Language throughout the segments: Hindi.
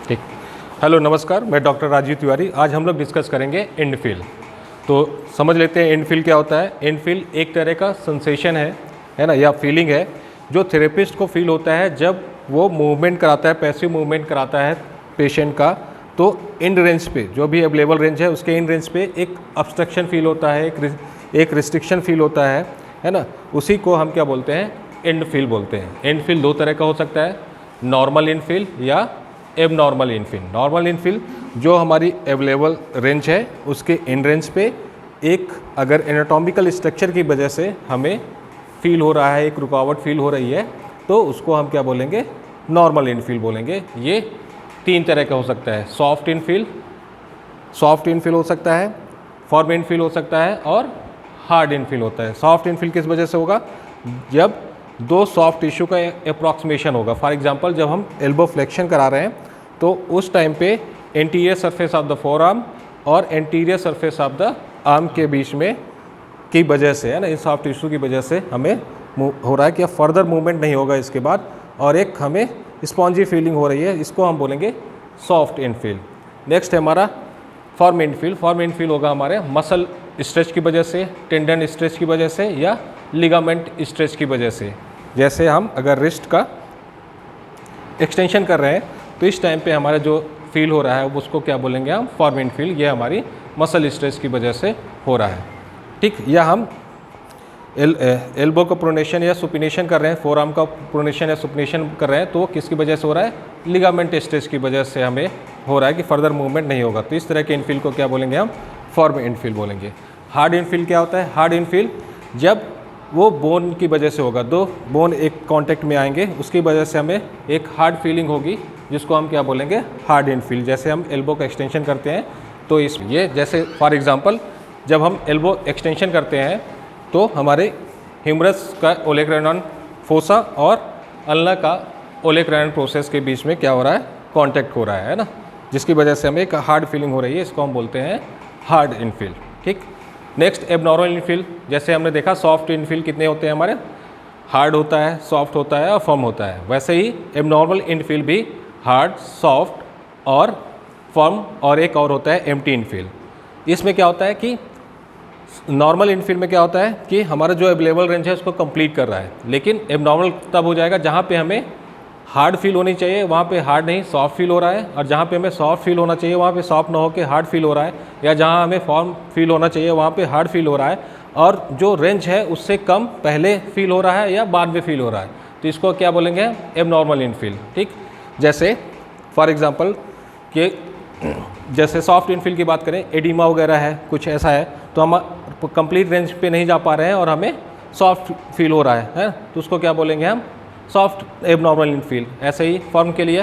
ठीक। हेलो नमस्कार, मैं डॉक्टर राजीव तिवारी। आज हम लोग डिस्कस करेंगे इनफील। तो समझ लेते हैं इनफील क्या होता है। इनफील एक तरह का सेंसेशन है ना, या फीलिंग है जो थेरेपिस्ट को फील होता है जब वो मूवमेंट कराता है, पैसिव मूवमेंट कराता है पेशेंट का। तो इन रेंज पे जो भी अवेलेबल रेंज है उसके इन रेंज पे एक ऑब्स्ट्रक्शन फील होता है, एक रिस्ट्रिक्शन फील होता है ना। उसी को हम क्या बोलते हैं, इनफील बोलते हैं। इनफील दो तरह का हो सकता है, नॉर्मल इनफील या एबनॉर्मल इनफील। नॉर्मल इनफील जो हमारी अवेलेबल रेंज है उसके इन रेंज पे एक अगर एनाटॉमिकल स्ट्रक्चर की वजह से हमें फील हो रहा है, एक रुकावट फील हो रही है, तो उसको हम क्या बोलेंगे, नॉर्मल इनफील बोलेंगे। ये तीन तरह का हो सकता है, सॉफ्ट इनफील हो सकता है, फॉर्म इनफील हो सकता है और हार्ड इनफील होता है। सॉफ्ट इनफील किस वजह से होगा, जब दो सॉफ्ट टिश्यू का अप्रॉक्सीमेशन होगा। फॉर एग्जांपल जब हम एल्बो फ्लेक्शन करा रहे हैं तो उस टाइम पे anterior surface of the forearm और anterior surface of the arm के बीच में की वजह से, है ना, इन सॉफ्ट टिश्यू की वजह से हमें हो रहा है कि फर्दर मूवमेंट नहीं होगा इसके बाद, और एक हमें स्पॉन्जी फीलिंग हो रही है, इसको हम बोलेंगे सॉफ्ट इनफील। नेक्स्ट है हमारा फॉर्म इनफील। फॉर्म इनफील होगा हमारे मसल स्ट्रेच की वजह से, टेंडन स्ट्रेच की वजह से या लिगामेंट स्ट्रेच की वजह से। जैसे हम अगर रिस्ट का एक्सटेंशन कर रहे हैं तो इस टाइम पे हमारा जो फील हो रहा है उसको क्या बोलेंगे हम, फॉर्म इनफील। ये हमारी मसल स्ट्रेच की वजह से हो रहा है, ठीक। या हम एल्बो का प्रोनेशन या सुपिनेशन कर रहे हैं, फोर आर्म का प्रोनेशन या सुपिनेशन कर रहे हैं, तो किसकी वजह से हो रहा है, लिगामेंट स्ट्रेच की वजह से हमें हो रहा है कि फर्दर मूवमेंट नहीं होगा। तो इस तरह के इनफील को क्या बोलेंगे हम, फॉर्म इनफील बोलेंगे। हार्ड इनफील क्या होता है, हार्ड इनफील जब वो बोन की वजह से होगा, दो बोन एक कांटेक्ट में आएंगे, उसकी वजह से हमें एक हार्ड फीलिंग होगी, जिसको हम क्या बोलेंगे, हार्ड इनफील। जैसे हम एल्बो का एक्सटेंशन करते हैं तो इस ये जैसे फॉर एग्जांपल जब हम एल्बो एक्सटेंशन करते हैं तो हमारे ह्यूमरस का ओलेक्राइनॉन फोसा और अल्ना का ओलेक्राइनॉन प्रोसेस के बीच में क्या हो रहा है, कांटेक्ट हो रहा है ना, जिसकी वजह से हमें एक हार्ड फीलिंग हो रही है, इसको हम बोलते हैं हार्ड इनफील, ठीक। Next abnormal end feel. जैसे हमने देखा सॉफ्ट इनफील कितने होते हैं हमारे, हार्ड होता है, सॉफ्ट होता है और फर्म होता है। वैसे ही एबनॉर्मल इनफील भी हार्ड, सॉफ्ट और फर्म, और एक और होता है एम्प्टी इनफील। इसमें क्या होता है कि नॉर्मल इनफील में क्या होता है कि हमारा जो अवेलेबल रेंज है उसको कंप्लीट कर रहा है, लेकिन एबनॉर्मल तब हो जाएगा जहाँ पे हमें हार्ड फील होनी चाहिए वहाँ पे हार्ड नहीं, सॉफ्ट फील हो रहा है, और जहाँ पे हमें सॉफ्ट फील होना चाहिए वहाँ पे सॉफ्ट ना होकर हार्ड फील हो रहा है, या जहाँ हमें फॉर्म फील होना चाहिए वहाँ पे हार्ड फील हो रहा है, और जो रेंज है उससे कम पहले फील हो रहा है या बाद में फील हो रहा है, तो इसको क्या बोलेंगे, एबनॉर्मल इनफील, ठीक। जैसे फॉर एग्जांपल कि जैसे सॉफ्ट इनफील की बात करें, एडिमा वगैरह है, कुछ ऐसा है, तो हम कंप्लीट रेंज पे नहीं जा पा रहे हैं और हमें सॉफ्ट फील हो रहा है, तो उसको क्या बोलेंगे हम, सॉफ्ट एबनॉर्मल इनफील। ऐसे ही फॉर्म के लिए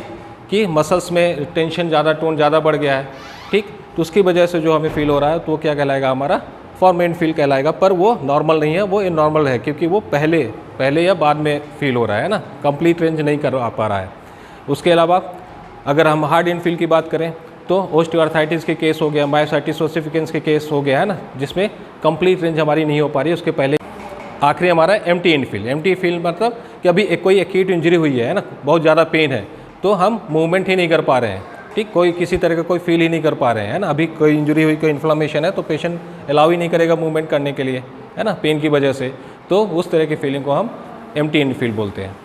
कि मसल्स में टेंशन ज़्यादा, टोन ज़्यादा बढ़ गया है, ठीक, तो उसकी वजह से जो हमें फील हो रहा है तो वो क्या कहलाएगा, हमारा फॉर्म इनफील कहलाएगा। पर वो नॉर्मल नहीं है, वो इनॉर्मल है, क्योंकि वो पहले या बाद में फील हो रहा है ना, कंप्लीट रेंज नहीं कर पा रहा है। उसके अलावा अगर हम हार्ड इनफील की बात करें तो ओस्टियोआर्थराइटिस के केस हो गया, मायोसाइटिस ओसिफिकेंस के केस हो गया है ना, जिसमें कंप्लीट रेंज हमारी नहीं हो पा रही है। उसके पहले आखिरी हमारा एम्प्टी इनफील। एम्प्टी इनफील मतलब कि अभी कोई एक्यूट इंजरी हुई है ना, बहुत ज़्यादा पेन है, तो हम मूवमेंट ही नहीं कर पा रहे हैं, ठीक, कोई किसी तरह का कोई फील ही नहीं कर पा रहे हैं, है ना। अभी कोई इंजरी हुई, कोई इन्फ्लेमेशन है, तो पेशेंट अलाउ ही नहीं करेगा मूवमेंट करने के लिए, है ना, पेन की वजह से। तो उस तरह की फीलिंग को हम एम्प्टी इनफील बोलते हैं।